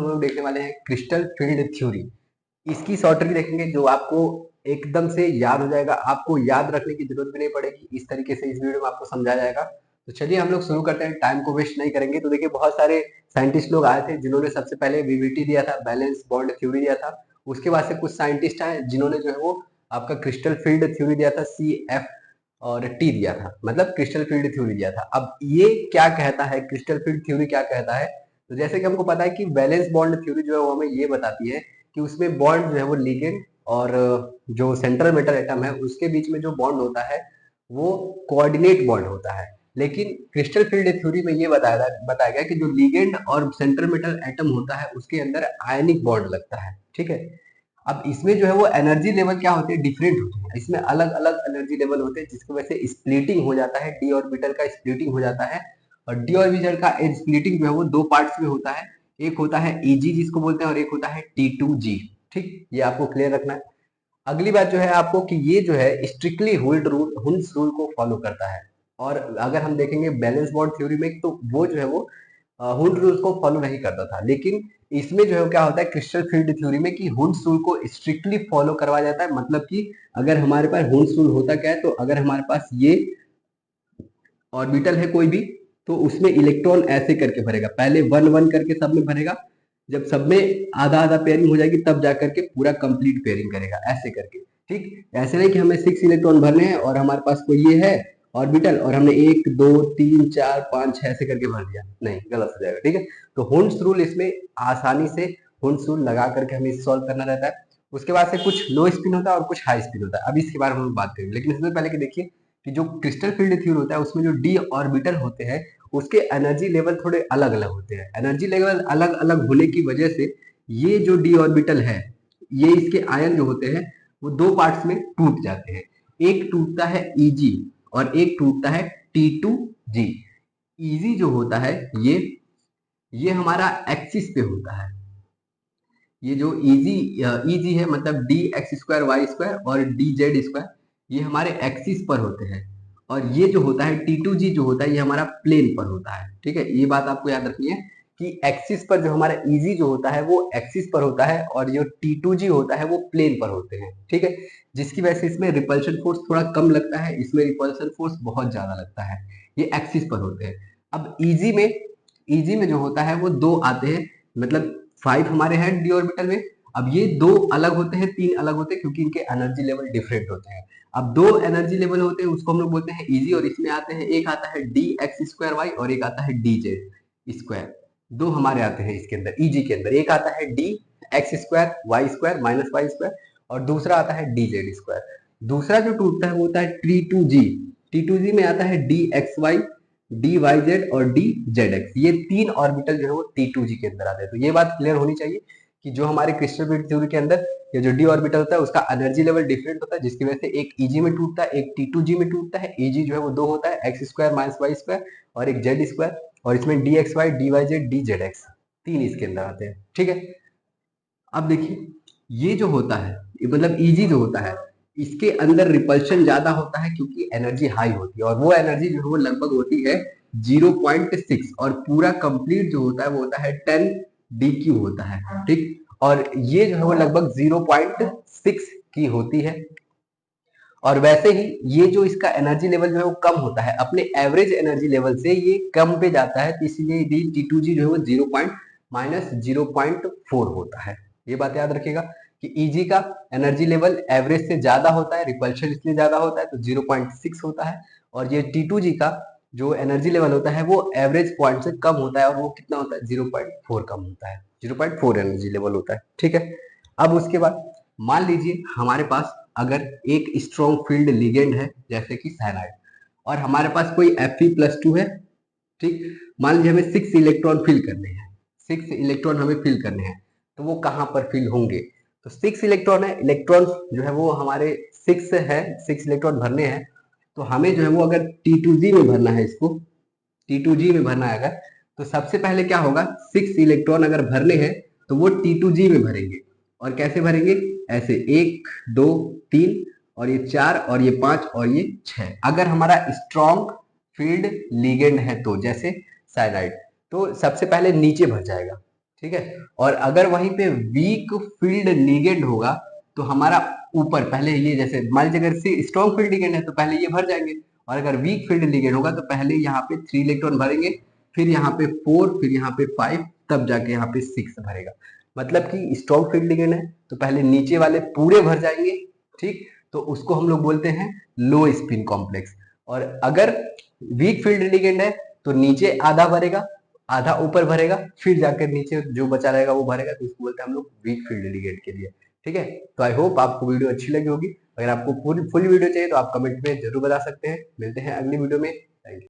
हम लोग देखने वाले हैं क्रिस्टल फील्ड थ्योरी। इसकी शॉर्ट ट्रिक देखेंगे जो आपको एकदम से याद हो जाएगा, आपको याद रखने की जरूरत भी नहीं पड़ेगी। इस तरीके से इस वीडियो में आपको समझाया जाएगा। तो चलिए हम लोग शुरू करते हैं, टाइम को वेस्ट नहीं करेंगे। तो देखिए बहुत सारे साइंटिस्ट लोग आए थे जिन्होंने सबसे पहले वीवीटी दिया था, बैलेंस बॉन्ड थ्योरी दिया था। उसके बाद से कुछ साइंटिस्ट आए जिन्होंने जो है वो आपका क्रिस्टल फील्ड थ्योरी दिया था, CF और T दिया था, मतलब क्रिस्टल फील्ड थ्योरी दिया था। अब ये क्या कहता है, क्रिस्टल फील्ड थ्योरी क्या कहता है? तो जैसे कि हमको पता है कि बैलेंस बॉन्ड थ्योरी जो है वो हमें ये बताती है कि उसमें बॉन्ड जो है वो लिगेंड और जो सेंट्रल मेटल एटम है उसके बीच में जो बॉन्ड होता है वो कोऑर्डिनेट बॉन्ड होता है। लेकिन क्रिस्टल फील्ड थ्योरी में ये बताया गया कि जो लिगेंड और सेंट्रल मेटल एटम होता है उसके अंदर आयनिक बॉन्ड लगता है, ठीक है। अब इसमें जो है वो एनर्जी लेवल क्या होते हैं, डिफरेंट होते हैं। इसमें अलग अलग एनर्जी लेवल होते हैं जिसकी वजह से स्प्लिटिंग हो जाता है, डी ऑर्बिटल का स्प्लिटिंग हो जाता है। और डी ऑर्बिटल का स्प्लिटिंग जो है वो दो पार्ट्स में होता है, एक होता है ईजी जिसको बोलते हैं और एक होता है T2G। ठीक, ये आपको क्लियर रखना है। अगली बात जो है आपको कि ये जो है स्ट्रिक्टली हुंस रूल को फॉलो करता है। और अगर हम देखेंगे बैलेंस बॉन्ड थ्योरी में तो वो जो है वो हुंस रूल को फॉलो नहीं करता था। लेकिन इसमें जो है क्या होता है क्रिस्टल फील्ड थ्योरी में कि हुंस रूल को स्ट्रिक्टली फॉलो करवाया जाता है। मतलब कि अगर हमारे पास हुंस रूल होता क्या है, तो अगर हमारे पास ये ऑर्बिटल है कोई भी, तो उसमें इलेक्ट्रॉन ऐसे करके भरेगा, पहले वन वन करके सब में भरेगा, जब सब में आधा आधा पेयरिंग हो जाएगी तब जाकर के पूरा कंप्लीट पेयरिंग करेगा, ऐसे करके। ठीक, ऐसे नहीं कि हमें 6 इलेक्ट्रॉन भरने हैं और हमारे पास कोई ये है ऑर्बिटल और हमने 1 2 3 4 5 6 ऐसे करके भर दिया, नहीं, गलत हो जाएगा। ठीक है, तो हुंस रूल इसमें आसानी से हुंस रूल लगा करके हमें सॉल्व करना रहता है। उसके बाद से कुछ लो स्पिन होता है और कुछ हाई स्पिन होता है, अब इसके बारे में हम बात करेंगे। लेकिन इससे पहले कि देखिए कि जो क्रिस्टल फील्ड थ्योरी होता है उसमें जो डी ऑर्बिटल होते हैं उसके एनर्जी लेवल थोड़े अलग अलग होते हैं। एनर्जी लेवल अलग अलग होने की वजह से ये जो डी ऑर्बिटल है, ये इसके आयन जो होते हैं वो दो पार्ट्स में टूट जाते हैं। एक टूटता है Eg और एक टूटता है T2G। Eg जो होता है ये हमारा एक्सिस पे होता है। ये जो Eg है मतलब dx² y² और dz², ये हमारे एक्सिस पर होते हैं। और ये जो होता है T2G जो होता है ये हमारा प्लेन पर होता है। ठीक है, ये बात आपको याद रखनी है कि एक्सिस पर जो हमारा Eg जो होता है वो एक्सिस पर होता है और जो T2G होता है वो प्लेन पर होते हैं। ठीक है, जिसकी वजह से इसमें रिपल्शन फोर्स थोड़ा कम लगता है, इसमें रिपल्शन फोर्स बहुत ज्यादा लगता है। ये एक्सिस पर होते हैं। अब Eg में जो होता है वो दो आते हैं, मतलब 5 हमारे हैं डी ऑर्बिटल में। अब ये दो अलग होते हैं, तीन अलग होते हैं क्योंकि इनके एनर्जी लेवल डिफरेंट होते हैं। अब दो एनर्जी लेवल होते हैं उसको हम लोग बोलते हैं Eg और इसमें आते हैं, एक आता है dx² y और एक आता है dz²। दो हमारे आते हैं इसके अंदर Eg के अंदर, एक आता है dx² y² और दूसरा आता है dz²। दूसरा जो टूटता है वो होता है T2G में आता है dxy dyz और dzx। ये तीन ऑर्बिटल जो है वो T2G के अंदर आते हैं। तो ये बात क्लियर होनी चाहिए कि जो हमारे क्रिस्टल फील्ड थ्योरी के अंदर ये जो डी ऑर्बिटल होता है उसका एनर्जी लेवल डिफरेंट होता है, जिसकी वजह से एक Eg में टूटता है, एक T2G में टूटता है। Eg जो है वो दो होता है, x² - y² और एक z², और इसमें dxy dyz dzx तीन इसके अंदर आते हैं। ठीक है, अब देखिए ये जो होता है मतलब Eg जो होता है इसके अंदर रिपल्शन ज्यादा होता है क्योंकि एनर्जी हाई होती है, और वो एनर्जी जो है वो लगभग होती है 0.6 और पूरा कंप्लीट जो होता है वो होता है 10 dq होता है। ठीक, और ये जो है वो लगभग 0.6 की होती है। और वैसे ही ये जो इसका एनर्जी लेवल जो है वो कम होता है, अपने एवरेज एनर्जी लेवल से ये कम पे जाता है, तो इसीलिए T2G जो है वो 0.4 होता है। ये बात याद रखिएगा कि Eg का एनर्जी लेवल एवरेज से ज्यादा होता है, रिपल्शन इसलिए ज्यादा होता है तो 0.6 होता है। और ये T2G का जो एनर्जी लेवल होता है वो एवरेज पॉइंट से कम होता है और वो कितना होता है 0.4 कम होता है, 0.4 एनर्जी लेवल होता है। ठीक है, अब उसके बाद मान लीजिए हमारे पास अगर एक स्ट्रॉन्ग फील्ड लिगेंड है जैसे कि साइनाइड, और हमारे पास कोई Fe+2 है। ठीक, मान लीजिए हमें 6 इलेक्ट्रॉन फिल करने हैं, 6 इलेक्ट्रॉन हमें फिल करने हैं, तो वो कहाँ पर फिल होंगे? तो 6 इलेक्ट्रॉन है, इलेक्ट्रॉन जो है वो हमारे 6 है, 6 इलेक्ट्रॉन भरने हैं। तो हमें जो है वो अगर T2G में भरना है, इसको T2G में भरना है अगर, तो सबसे पहले क्या होगा, 6 इलेक्ट्रॉन अगर भरने हैं तो वो T2G में भरेंगे। और कैसे भरेंगे? ऐसे 1 2 3 और ये 4 और ये 5 और ये 6। अगर हमारा स्ट्रॉन्ग फील्ड लिगेंड है तो जैसे साइनाइड, तो सबसे पहले नीचे भर जाएगा। ठीक है। और अगर वहीं पे वीक फील्ड लिगेंड होगा तो हमारा ऊपर पहले ये, जैसे मान लीजिए अगर स्ट्रॉन्ग फील्ड लिगेंड है तो पहले ये भर जाएंगे, और अगर वीक फील्ड लिगेंड होगा तो पहले यहाँ पे 3 इलेक्ट्रॉन भरेंगे, फिर यहाँ पे 4, फिर यहाँ पे 5, तब जाके यहाँ पे 6 भरेगा। मतलब कि स्ट्रॉन्ग फील्ड लिगेंड है तो पहले नीचे वाले पूरे भर जाएंगे, ठीक, तो उसको हम लोग बोलते हैं लो स्पिन कॉम्प्लेक्स। और अगर वीक फील्ड लिगेंड है तो नीचे आधा भरेगा, आधा ऊपर भरेगा, फिर जाकर नीचे जो बचा रहेगा वो भरेगा, तो इसको बोलते हैं हम लोग वीक फील्ड लिगेंड के लिए। ठीक है, तो आई होप आपको वीडियो अच्छी लगी होगी। अगर आपको फुल वीडियो चाहिए तो आप कमेंट में जरूर बता सकते हैं। मिलते हैं अगली वीडियो में।